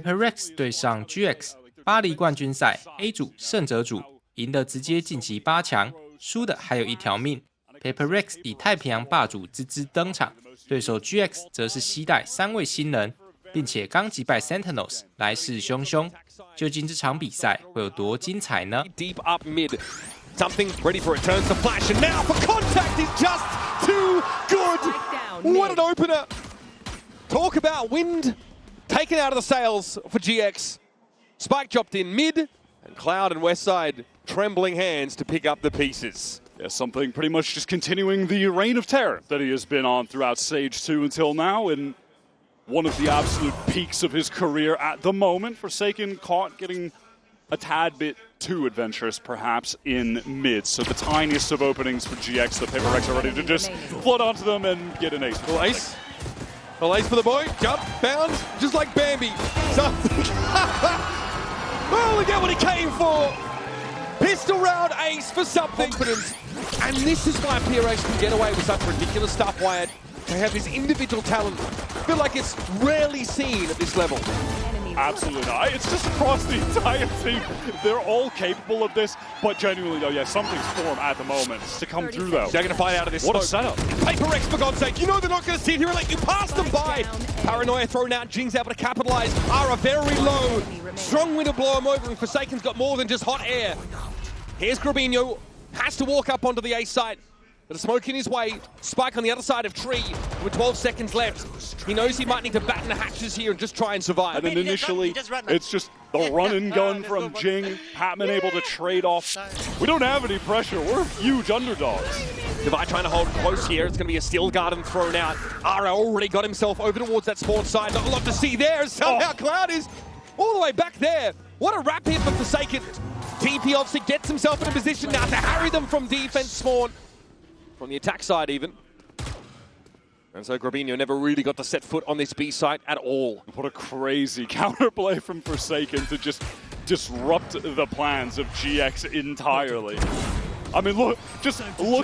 PRX 对上 GX 巴黎冠军赛 A 组胜者组，赢的直接晋级8强，输的还有一条命。PRX 以太平洋霸主之姿登场，对手 GX 则是携带3位新人，并且刚击败 Sentinels， 来势汹汹。究竟这场比赛会有多精彩呢 ？Deep up mid, something ready for it, turns to flash, and now for contact is just too good. What an opener! Talk about wind taken out of the sails for GX. Spike dropped in mid, and Cloud and westside trembling hands to pick up the pieces. Yeah, something pretty much just continuing the reign of terror that he has been on throughout Stage 2 until now, and one of the absolute peaks of his career at the moment. Forsaken caught getting a tad bit too adventurous, perhaps, in mid. So the tiniest of openings for GX, the PRX are ready to just flood onto them and get an ace. Little ace. Little ace for the boy. Jump, bounds, just like Bambi. Something. Well, look at what he came for. Pistol round ace for something. Confidence. And this is why PRX can get away with such ridiculous stuff, Wyatt. They have this individual talent. I feel like it's rarely seen at this level. Absolutely not. It's just across the entire team. They're all capable of this, but genuinely, though, yeah, something's formed at the moment to come through, though. They're going to fight out of this. What a smoke. setup. PRX, for God's sake. You know they're not going to sit here and let you pass them by. Paranoia thrown out. Jing's able to capitalize. Ara very low. Strong wind to blow him over, and Forsaken's got more than just hot air. Here's Grabinho. Has to walk up onto the A side. But a smoke in his way. Spike on the other side of tree with 12 seconds left. He knows he might need to batten the hatches here and just try and survive. And then initially, it's just the run and gun from Jing. Patman able to trade off. We don't have any pressure. We're huge underdogs. Divide trying to hold close here. It's going to be a steel garden thrown out. Ara already got himself over towards that spawn side. Not a lot to see there. Somehow Cloud is all the way back there. What a wrap here for Forsaken. TP obviously gets himself in a position now to harry them from defense spawn. From the attack side even. And so Grabinho never really got to set foot on this B site at all. What a crazy counterplay from Forsaken to just disrupt the plans of GX entirely. I mean, look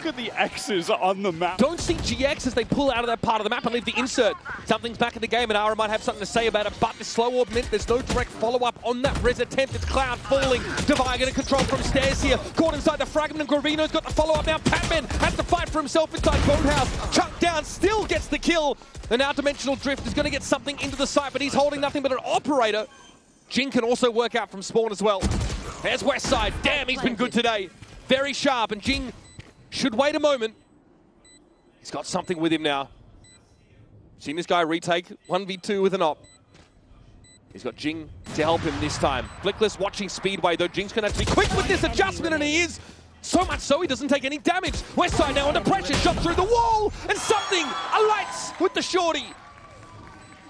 at the X's on the map. Don't see GX as they pull out of that part of the map and leave the insert. Something's back in the game and Ara might have something to say about it, but this slow orb meant there's no direct follow-up on that res attempt. It's Cloud falling. Divine getting control from stairs here. Caught inside the fragment and Gravino's got the follow-up now. Patman has to fight for himself inside Boathouse. Chucked down, still gets the kill. And now Dimensional Drift is going to get something into the site, but he's holding nothing but an operator. Jing can also work out from spawn as well. There's westside. Damn, he's been good today. Very sharp, and Jing should wait a moment. He's got something with him now. Seen this guy retake 1v2 with an op. He's got Jing to help him this time. Flickless watching Speedway, though Jing's going to have to be quick with this adjustment, and he is. So much so he doesn't take any damage. Westside now under pressure, shot through the wall, and something alights with the shorty.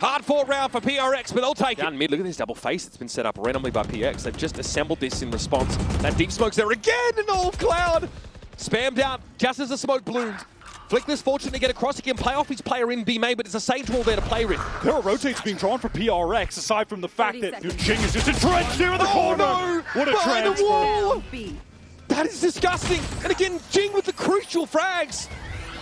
Hard fought round for PRX, but they'll take it. Down mid, look at this double face that's been set up randomly by PX. They've just assembled this in response. That deep smoke's there again, and old Cloud spammed out just as the smoke bloomed. Flickless fortunate to get across. He can play off his player in B main, but it's a Sage wall there to play with. There are rotates being drawn for PRX, aside from the fact that Jing is just entrenched here in the corner. No! What a Behind the wall! transfer. That is disgusting. And again, Jing with the crucial frags.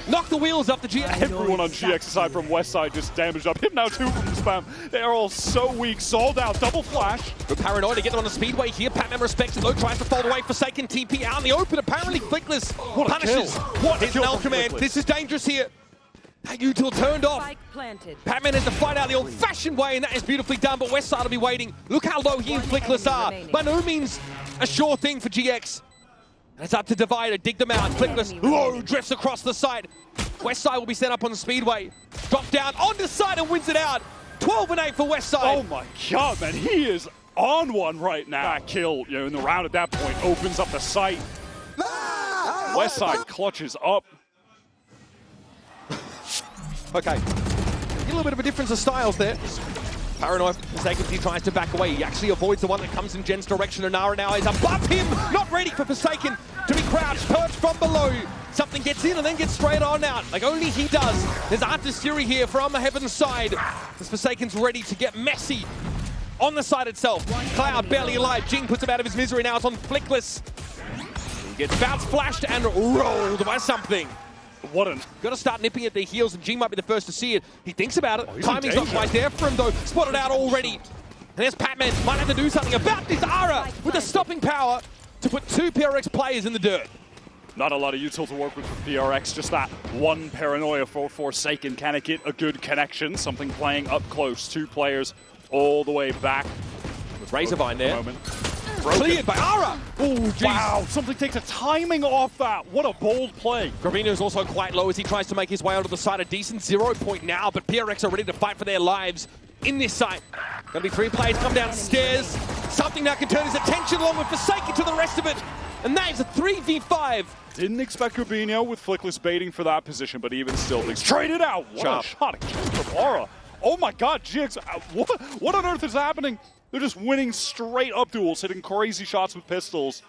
Knock the wheels up the GX. Everyone on GX aside from westside just damaged up. Him now too from the spam. They are all so weak. Sold out. Double flash. But Paranoia to get them on the speedway here. Patman respects it though. Tries to fold away. Forsaken TP out in the open. Apparently Flickless punishes. What is Null Command? This is dangerous here. That util turned off. Patman has to fight out the old-fashioned way, and that is beautifully done, but westside will be waiting. Look how low he and Flickless are. By no means a sure thing for GX. And it's up to Divide to dig them out. Flickless low drifts across the site. Westside will be set up on the speedway. Drop down onto side and wins it out. 12-8 for Westside. Oh my god, man, he is on one right now. That kill, in the round at that point opens up the site. Westside clutches up. Okay, a little bit of a difference of styles there. Paranoia, Forsaken, he tries to back away. He actually avoids the one that comes in Jen's direction. And Nara now is above him. Not ready for Forsaken to be crouched, perched from below. Something gets in and then gets straight on out, like only he does. There's Artisturi here from the Heaven's side. As Forsaken's ready to get messy on the side itself. Cloud barely alive. Jing puts him out of his misery. Now it's on Flickless. He gets bounced, flashed, and rolled by something. Got to start nipping at their heels, and Jing might be the first to see it. He thinks about it. Timing's not quite there for him, though. Spotted out already. And there's Patman, might have to do something about this. Ara with the stopping power to put 2 PRX players in the dirt. Not a lot of util to work with for PRX, just that one paranoia for Forsaken. Can it get a good connection? Something playing up close, 2 players all the way back. With Razorvine there. Cleared by Ara! Oh, wow, something takes a timing off that. What a bold play. Gravino's also quite low as he tries to make his way onto the side. A decent 0 point now, but PRX are ready to fight for their lives in this site. Gonna be 3 players come downstairs. Something that can turn his attention along with Forsaken to the rest of it. And that is a 3v5. Didn't expect Gravino with Flickless baiting for that position, but even still, things traded out. What a shot again from Aura. Oh my god, GX, what on earth is happening? They're just winning straight up duels, hitting crazy shots with pistols.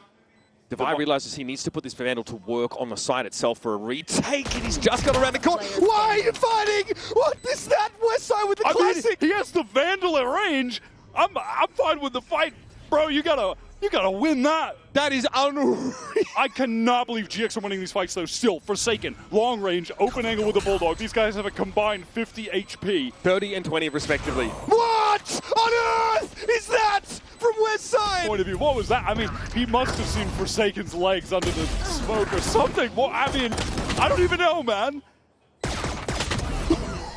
Devi realizes he needs to put this Vandal to work on the side itself for a retake, and he's just got around the corner. Why are you fighting? What is that? Westside with the classic. He has the Vandal at range. I'm fine with the fight, bro. You gotta win that. That is unreal. I cannot believe GX are winning these fights though. Still, Forsaken, long range, open angle with the Bulldog. These guys have a combined 50 HP. 30 and 20 respectively. What on earth is that from Westside? Point of view, what was that? I mean, he must have seen Forsaken's legs under the smoke or something. Well, I mean, I don't even know, man.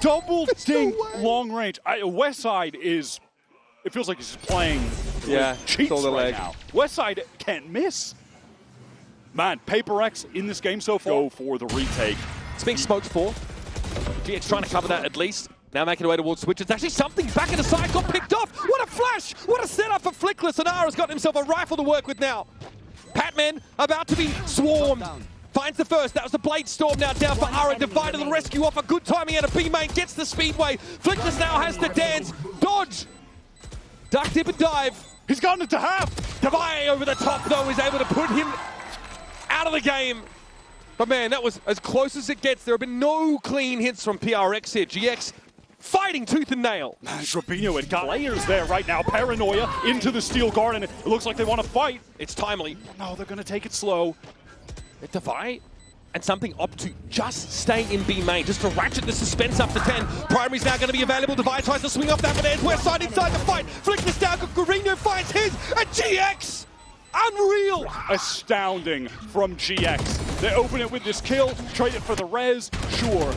Double dink long range. Westside is, it feels like he's just playing cheats right now. Westside can't miss. Man, PRX in this game so far. Go for the retake. It's being smoked for. GX trying to cover that at least. Now making their way towards Switch. It's actually something back in the side got picked off. What a flash! What a setup for Flickless. And Ara's got himself a rifle to work with now. Patman about to be swarmed. Finds the first. That was the Blade Storm now down for Ara. Devi to the rescue off a good timing out of B main. Gets the Speedway. Flickless now has to dance. Dodge. Duck, dip, and dive. He's gotten it to half. Devi over the top, though, is able to put him out of the game. But, man, that was as close as it gets. There have been no clean hits from PRX here. GX fighting tooth and nail. Gravino had got players there right now. Paranoia into the Steel Garden. It looks like they want to fight. It's timely. No, they're going to take it slow. Devi and something opt to just stay in B main, just to ratchet the suspense up to 10. Primary's now going to be available. Devi tries to swing off that, but there's Westside inside the fight. Flickless down, Gravino finds his, and GX! Unreal! Astounding from GX. They open it with this kill, trade it for the res, sure.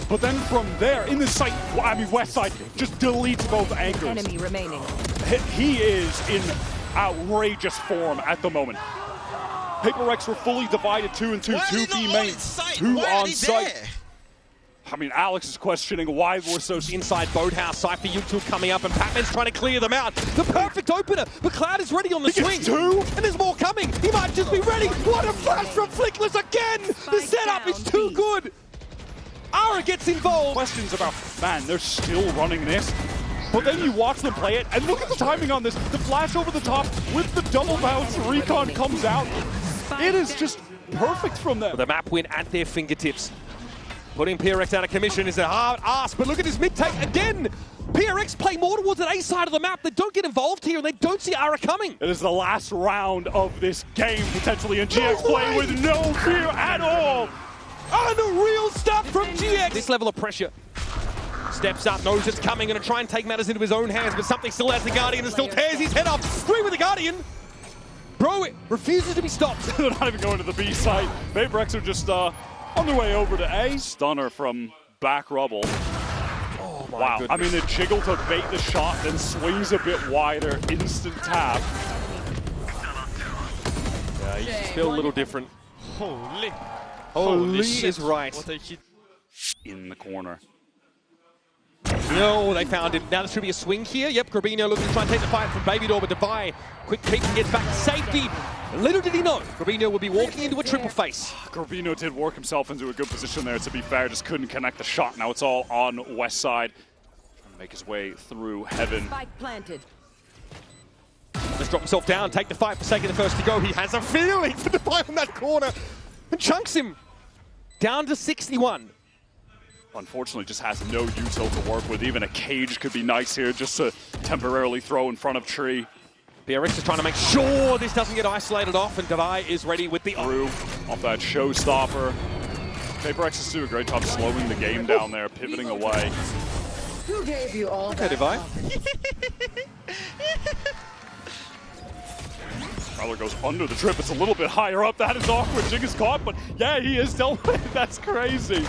But then from there, in the site, I mean, Westside just deletes both anchors. Enemy remaining. He is in outrageous form at the moment. PRX were fully divided 2 and 2, 2 B main, 2 on site. I mean, Alex is questioning why we're so inside Boathouse. Cypher YouTube coming up, and Patman's trying to clear them out. The perfect opener. McLeod is ready on the swing. 2, and there's more coming. He might just be ready. What a flash from Flickless again! The setup is too good. Ara gets involved. Questions about, man, they're still running this. But then you watch them play it, and look at the timing on this. The flash over the top with the double bounce, Recon comes out. It is just perfect from them. The map win at their fingertips. Putting PRX out of commission is a hard ask, but look at his mid-take again. PRX play more towards an A side of the map. They don't get involved here, and they don't see Ara coming. It is the last round of this game, potentially, and GX play with no fear at all. Unreal stuff from GX. This level of pressure. Steps up, knows it's coming, going to try and take matters into his own hands, but something still has the Guardian and still tears his head off. Through with the Guardian. Bro, it refuses to be stopped. They're not even going to the B site. PRX are just on their way over to A. Stunner from back rubble. Oh my wow. goodness. I mean, the jiggle to bait the shot, then swings a bit wider. Instant tap. Yeah, you just feel a little different. Holy shit. Is right. What a hit. In the corner. No, they found him. Now there should be a swing here. Yep, Gravino looking to try and take the fight from Babydoor, but Devi, quick peek and gets back to safety. Little did he know, Gravino would be walking into a triple face. Gravino did work himself into a good position there, to be fair, just couldn't connect the shot. Now it's all on Westside. Trying to make his way through heaven. Spike planted. Just drop himself down, take the fight, Forsaken the first to go. He has a feeling for Devi in that corner and chunks him down to 61. Unfortunately, just has no util to work with. Even a cage could be nice here, just to temporarily throw in front of tree. PRX is trying to make sure this doesn't get isolated off, and Devi is ready with the through off that showstopper. PRX is doing a great job slowing the game down there, pivoting away. gave you all Okay, that Devi. Prowler goes under the trip. It's a little bit higher up. That is awkward. Jing is caught, but yeah, he is dealt with. That's crazy.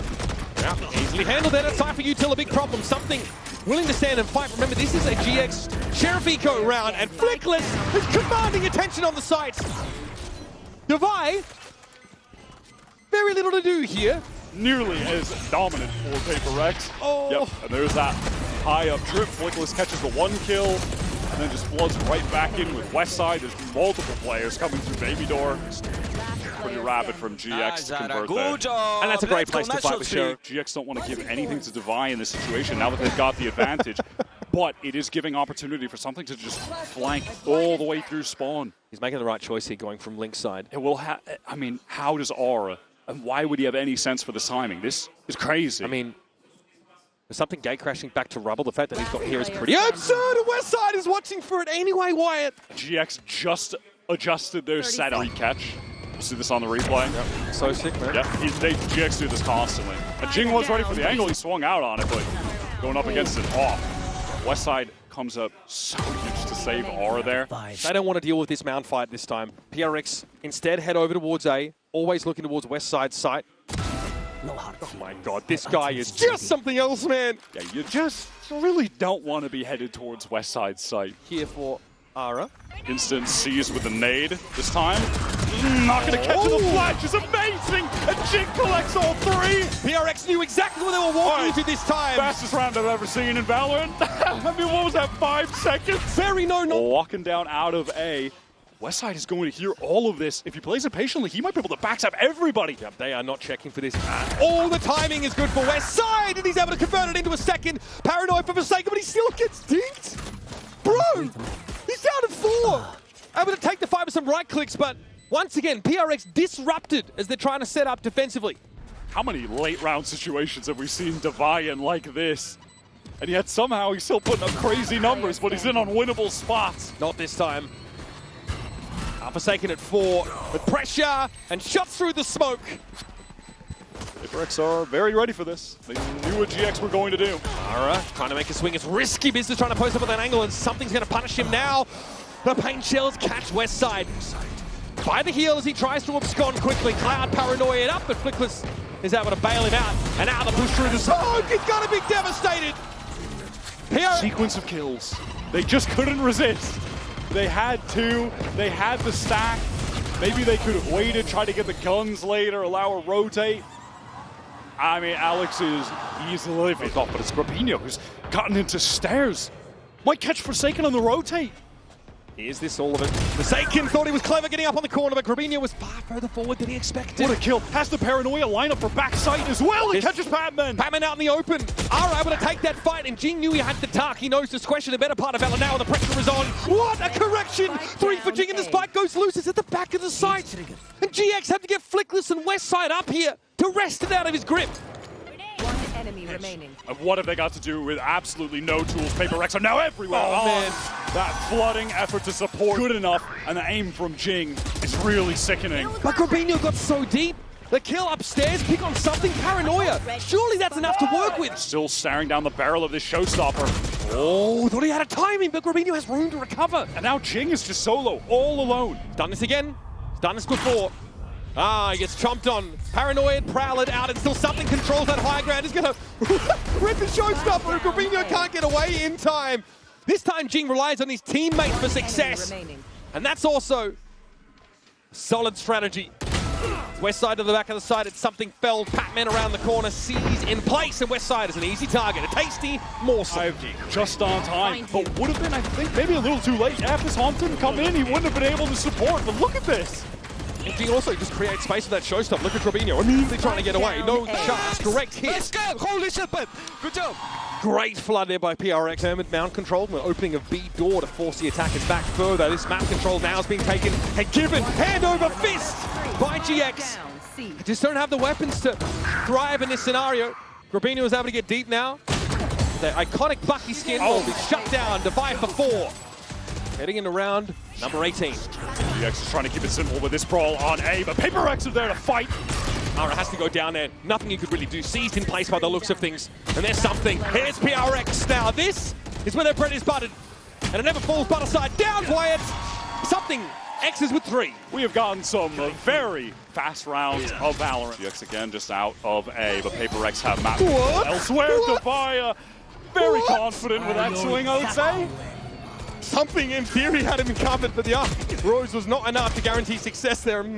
Yeah, easily handled that. It's time for Util, a big problem. Something willing to stand and fight. Remember, this is a GX Sheriff Eco round, and Flickless is commanding attention on the sites. Devi, very little to do here. Nearly as dominant for PRX. Oh. Yep, and there's that high up trip. Flickless catches the 1 kill, and then just floods right back in with westside. There's multiple players coming through Baby Door. Pretty rapid from GX to convert there. And that's a great place to fight for sure. GX don't want to give anything to Devi in this situation now that they've got the advantage. But it is giving opportunity for something to just flank all the way through spawn. He's making the right choice here, going from Link's side. It will I mean, how does Aura, and why would he have any sense for this timing? This is crazy. I mean, there's something gate crashing back to rubble. The fact that he's got here is pretty absurd, and Westside is watching for it anyway, Wyatt. GX just adjusted their setup. Catch. You see this on the replay? Yep. So sick, man. Yep, GX do this constantly. And Jing was ready for the angle. He swung out on it, but going up against it off. Westside comes up so huge to save Aura there. They don't want to deal with this mount fight this time. PRX instead head over towards A, always looking towards Westside's site. Oh my god, this guy is just something else, man. Yeah, you just really don't want to be headed towards Westside's site. Here for Aura. Instant seized with the nade this time. Not going to catch the flash. It's amazing. And Jing collects all 3. PRX knew exactly what they were walking into this time. Fastest round I've ever seen in Valorant. I mean, what was that, 5 seconds? Very no. Walking down out of A. Westside is going to hear all of this. If he plays it patiently, he might be able to backstab everybody. Yep, they are not checking for this. All the timing is good for Westside, and he's able to convert it into a second. Paranoid for Forsaken, but he still gets dinked. Bro, he's down to 4. Able to take the fight with some right clicks, but once again, PRX disrupted as they're trying to set up defensively. How many late round situations have we seen Devi in like this? And yet somehow he's still putting up crazy numbers, but he's in unwinnable spots. Not this time. Forsaken at 4 with pressure and shots through the smoke. PRX are very ready for this. They knew what GX were going to do. Aura trying to make a swing. It's risky business trying to post up with that angle, and something's going to punish him now. The paint shells catch Westside by the heel as he tries to abscond quickly. Cloud paranoid up, but Flickless is able to bail him out. And now the push through the zone. He's going to be devastated. Sequence of kills. They just couldn't resist. They had to. They had the stack. Maybe they could have waited, tried to get the guns later, allow a rotate. I mean, Alex is easily living off, but it's Grabinho who's gotten into stairs. Might catch Forsaken on the rotate. Is this all of it? Forsaken thought he was clever getting up on the corner, but Grabinho was far further forward than he expected. What a kill. Has the paranoia lineup for backside as well. He catches Patman. Patman out in the open. Aura able to take that fight, and Jing knew he had the dark. He knows this question, the better part of Valor now, and the pressure is on. What a correction! 3 for Jing, and the spike goes loose. It's at the back of the site. And GX had to get Flickless and Westside up here to wrest it out of his grip. One enemy remaining. And what have they got to do with absolutely no tools? PRX are now everywhere. Oh, man. That flooding effort to support good enough, and the aim from Jing is really sickening. But Grabinho got so deep. The kill upstairs, pick on something, paranoia. Surely that's enough to work with. Still staring down the barrel of this showstopper. Oh, thought he had a timing, but Grabinho has room to recover. And now Jing is just solo, all alone. Done this again. He's done this before. He gets chomped on. Paranoid, Prowler out, and still something controls that high ground. He's going to rip the showstopper, and Grabinho can't get away in time. This time, Jing relies on his teammates for success. And that's also a solid strategy. Westside to the back of the side, it's something felled. Patman around the corner, sees in place, and Westside is an easy target. A tasty morsel. Just on time, but would have been, I think, maybe a little too late. Yeah, if this Haunt didn't come in, he wouldn't have been able to support, but look at this. And Jing also just creates space for that showstop. Look at Grabinho, immediately trying to get away. No chance, correct hit. Let's go! Holy shit, man! Good job! Great flood there by PRX. Hermit mount control, the opening of B door to force the attackers back further. This mount control now is being taken and given hand over fist by GX. They just don't have the weapons to thrive in this scenario. Grabinho is able to get deep now. The iconic Bucky skin will be shut down. Divide for 4. Heading into round number 18. GX is trying to keep it simple with this brawl on A, but PRX is there to fight. Ara has to go down there. Nothing he could really do. Seized in place by the looks of things. And there's something. Here's PRX now. This is where their bread is buttered. And it never falls butter side down, Wyatt. Something. X's with 3. We have gotten some very fast rounds of Valorant. GX again just out of A, but PRX have map elsewhere. Devaya very confident with that swing, I would say. Something in theory had him covered, but the Rose was not enough to guarantee success there. Well,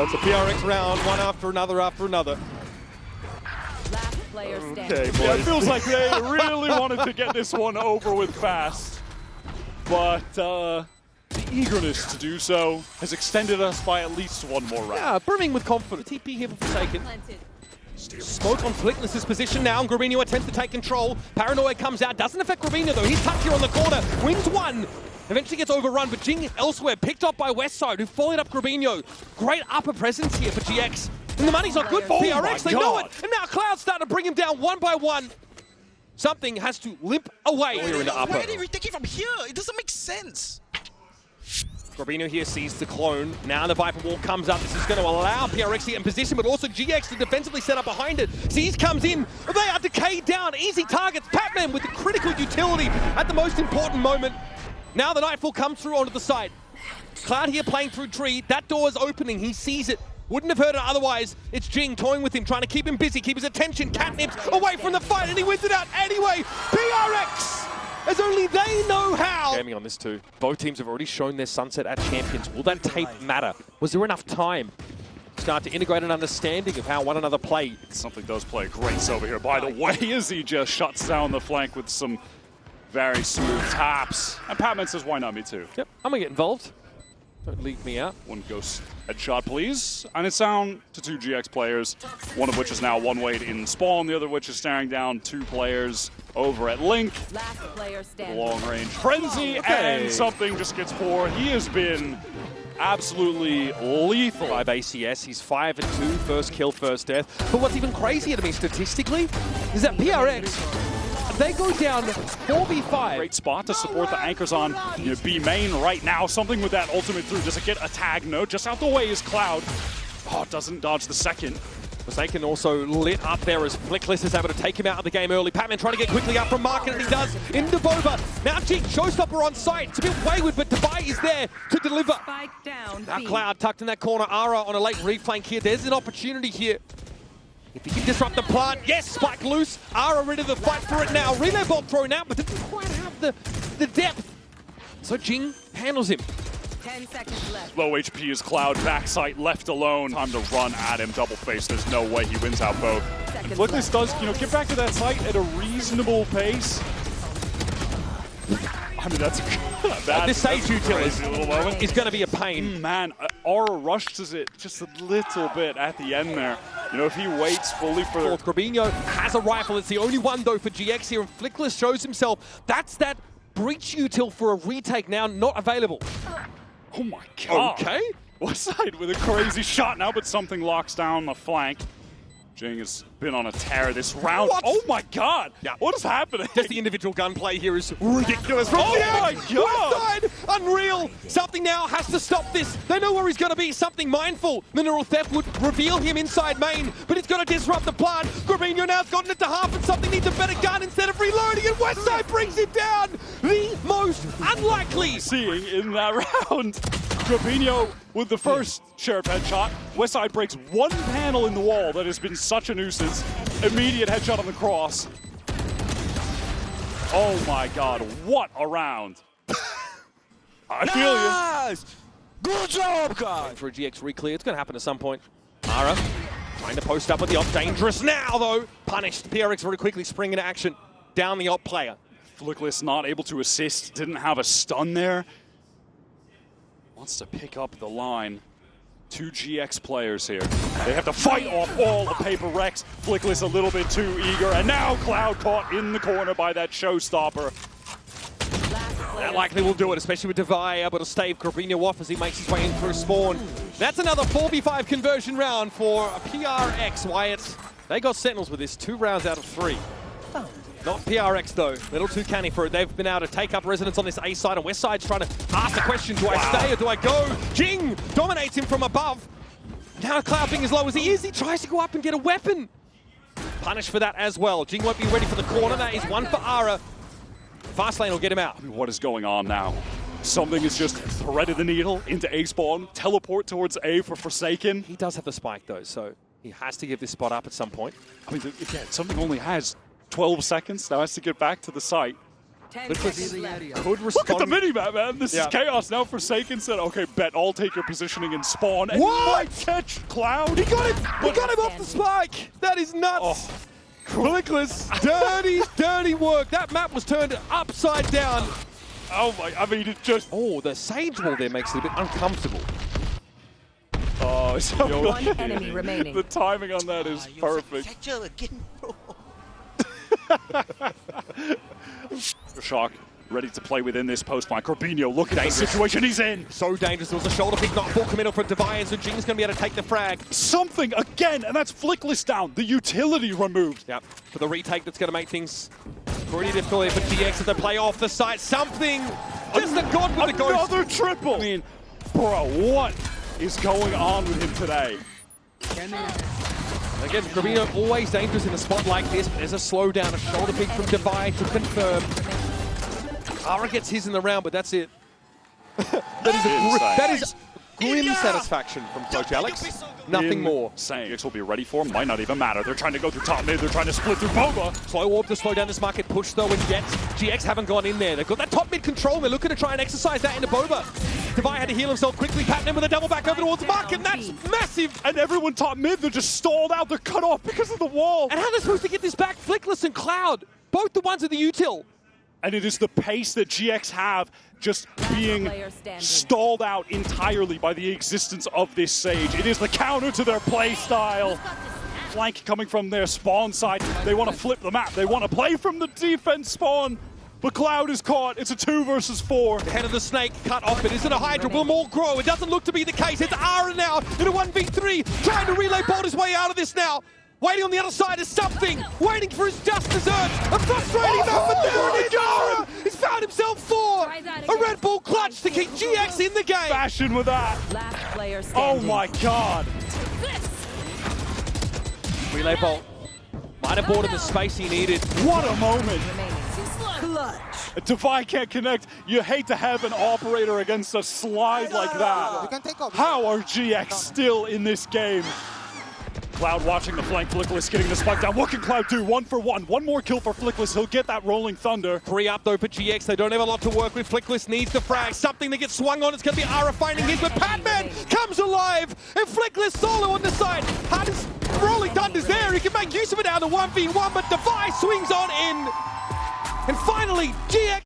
it's a PRX round, one after another after another. Last player standing. Okay, boys. Yeah, it feels like they really wanted to get this one over with fast. But the eagerness to do so has extended us by at least one more round. Yeah, brimming with confidence. TP here for Forsaken. Smoke on Flickless's position now, and Grabinho attempts to take control. Paranoia comes out, doesn't affect Grabinho though. He's tucked here on the corner, wins one. Eventually gets overrun, but Jing elsewhere, picked up by westside, who followed up Grabinho. Great upper presence here for GX. And the money's not good for PRX, they know it. And now Cloud's starting to bring him down one by one. Something has to limp away. Why did he retake it from here? It doesn't make sense. Grabinho here sees the clone. Now the Viper wall comes up. This is going to allow PRX to get in position, but also GX to defensively set up behind it. Sees comes in. They are decayed down. Easy targets. Patman with the critical utility at the most important moment. Now the Nightfall comes through onto the side. Cloud here playing through tree. That door is opening. He sees it. Wouldn't have heard it otherwise. It's Jing toying with him, trying to keep him busy, keep his attention. Catnips away from the fight, and he wins it out anyway. PRX, as only they know how. Gaming on this too. Both teams have already shown their sunset at champions. Will that tape matter? Was there enough time to start to integrate an understanding of how one another play? Something does play great over here, by the way, as he just shuts down the flank with some very smooth taps. And Patman says, why not me too? Yep, I'm gonna get involved. Don't leave me out. One ghost headshot, please. And it's down to 2 GX players, one of which is now one-wayed in spawn, the other which is staring down 2 players over at Link. Last player standing. Long-range frenzy, and something just gets 4. He has been absolutely lethal. 5 ACS, he's 5-2, first kill, first death. But what's even crazier to me statistically is that PRX, they go down 4v5. Great spot to support the anchors on B main right now. Something with that ultimate through. Does it get a tag? No. Just out the way is Cloud. Oh, doesn't dodge the second. Forsaken also lit up there as Flickless is able to take him out of the game early. Patman trying to get quickly up from Market, and he does into Boba. Now Jing, showstopper on site. It's a bit wayward, but Dubai is there to deliver. Spike down. Now Cloud tucked in that corner. Ara on a late reflank here. There's an opportunity here. If he can disrupt the plant, yes, spike loose. Ara ready to fight for it now. Relay bomb thrown out, but didn't quite have the depth. So Jing handles him. 10 seconds left. Low HP is Cloud, backside left alone. Time to run at him, double face. There's no way he wins out both. What this does, get back to that site at a reasonable pace. I mean, that's this Sage utility is going to be a pain. Man, Aura rushes it just a little bit at the end there. If he waits fully for... Fourth, Grabinho has a rifle. It's the only one, though, for GX here, and Flickless shows himself. That's that breach util for a retake now not available. Oh my god. Okay. westside with a crazy shot now, but something locks down the flank. Jing has been on a tear this round. What? Oh my god! Yeah. What is happening? Just the individual gunplay here is ridiculous. Oh my god! Westside, unreal. Something now has to stop this. They know where he's going to be. Something mindful. Mineral theft would reveal him inside main, but it's going to disrupt the plant. Grabinho now's gotten it to half, and something needs a better gun instead of reloading, and westside brings it down. The most unlikely. Seeing in that round. Grabinho with the first sheriff headshot. westside breaks one panel in the wall that has been such a nuisance. Immediate headshot on the cross. Oh my god, what a round. I feel you. Good job, guys! For a GX re-clear, it's going to happen at some point. Ara trying to post up with the op. Dangerous now, though. Punished. PRX very quickly spring into action. Down the op player. Flickless not able to assist. Didn't have a stun there. Wants to pick up the line. 2 GX players here. They have to fight off all the PRX. Flickless a little bit too eager, and now Cloud caught in the corner by that showstopper. That likely will do it, especially with Devaya able to stave Grabinho off as he makes his way in through spawn. That's another 4v5 conversion round for PRX, Wyatt. They got Sentinels with this 2 rounds out of 3. Not PRX though, a little too canny for it. They've been able to take up residence on this A side, and westside's trying to ask the question, do I stay or do I go? Jing dominates him from above. Now Cloud being as low as he is, he tries to go up and get a weapon. Punished for that as well. Jing won't be ready for the corner. That is one for Ara. Fast lane will get him out. I mean, what is going on now? Something has just threaded the needle into A spawn, teleport towards A for Forsaken. He does have the spike though, so he has to give this spot up at some point. I mean, again, something only has 12 seconds. Now has to get back to the site. 10 seconds left. Could respond. Look at the mini-map, man. This is chaos. Now Forsaken said, okay, bet I'll take your positioning and spawn. And might catch Cloud. He got him! He got him off the spike! That is nuts! Flickless, dirty work. That map was turned upside down. Oh my, I mean, it just... Oh, the Sage Wall there makes it a bit uncomfortable. Oh, it's so One enemy remaining. The timing on that is perfect. Shock, ready to play within this post line. Corbino, look at the situation he's in. So dangerous. There was a shoulder pick, not full committal from Deviant, so Jing's going to be able to take the frag. Something again, and that's Flickless down. The utility removed. Yep, for the retake that's going to make things pretty difficult here for GX as they play off the site. Something, just the god with the ghost. Another triple. I mean, bro, what is going on with him today? Again, Corbino always dangerous in a spot like this, but there's a slowdown, a shoulder pick from Deviant to confirm. Ara gets his in the round, but that's it. that is grim satisfaction from Coach Alex. Nothing more. GX will be ready for him, might not even matter. They're trying to go through top mid, they're trying to split through Boba. Slow warp to slow down this market push though, and yet GX haven't gone in there. They've got that top mid control, they're looking to try and exercise that into Boba. Devi had to heal himself quickly, patting him with a double back over towards Mark, and that's massive! And everyone top mid, they're just stalled out, they're cut off because of the wall. And how are they supposed to get this back? Flickless and Cloud, both the ones at the util. And it is the pace that GX have just being stalled out entirely by the existence of this Sage. It is the counter to their play style. Flank coming from their spawn side. They want to flip the map. They want to play from the defense spawn. But Cloud is caught. It's a 2 versus 4. The head of the snake cut off. It isn't a Hydra. Will more grow? It doesn't look to be the case. It's Ara now in a 1v3. Trying to relay bolt his way out of this now. Waiting on the other side is something. Waiting for his just desserts. A frustrating moment there. And Ara has found himself 4. A Red Bull clutch to keep GX in the game. Fashion with that. Last player Oh standing. my god. Relay bolt. Might have bought him the space he needed. What a moment. Clutch. Devi can't connect. You hate to have an operator against a slide like that. How are GX still in this game? Cloud watching the flank, Flickless getting the spike down. What can Cloud do? 1 for 1. One more kill for Flickless. He'll get that rolling thunder. 3 up though for GX. They don't have a lot to work with. Flickless needs the frag. Something to get swung on. It's going to be Ara finding his, but Patman comes alive. And Flickless solo on the side. Hardest rolling thunder's there. He can make use of it out of 1v1, but Devi swings on in. And finally, GX